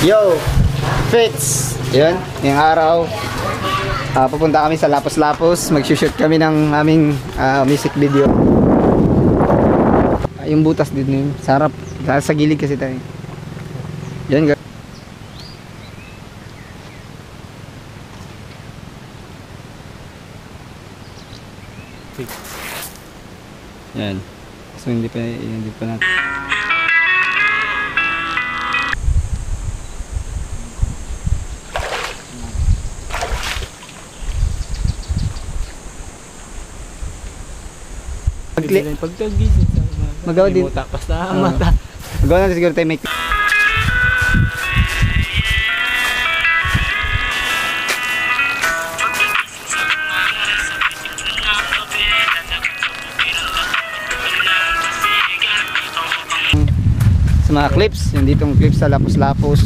Yo, Fits. Yun, yung araw. Pupunta kami sa Lapos-Lapos. Mag-shoot kami ng aming music video. Yung butas din yun. Sarap. Sa gilid kasi tayo. Yan guys. Yan. So hindi pa natin. Pagkagising sa magawa din. mata. Magawa natin siguro tayo may sa mga clips, yung ditong clips sa Lapos-Lapos.